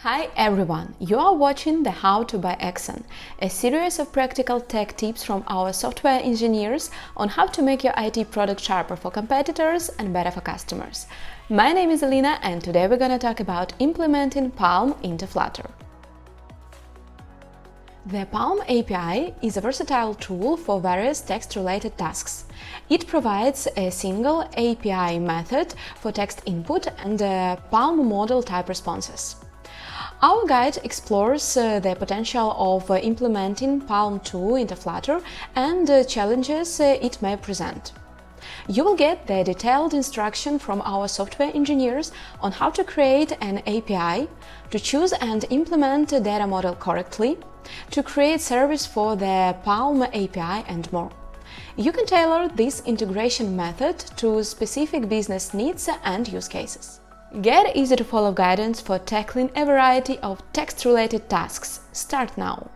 Hi everyone! You are watching the How to by Axon, a series of practical tech tips from our software engineers on how to make your IT product sharper for competitors and better for customers. My name is Alina and today we're gonna talk about implementing PaLM into Flutter. The PaLM API is a versatile tool for various text-related tasks. It provides a single API method for text input and PaLM model type responses. Our guide explores the potential of implementing PaLM 2 into Flutter and challenges it may present. You will get the detailed instruction from our software engineers on how to create an API, to choose and implement a data model correctly, to create service for the PaLM API and more. You can tailor this integration method to specific business needs and use cases. Get easy-to-follow guidance for tackling a variety of text-related tasks. Start now!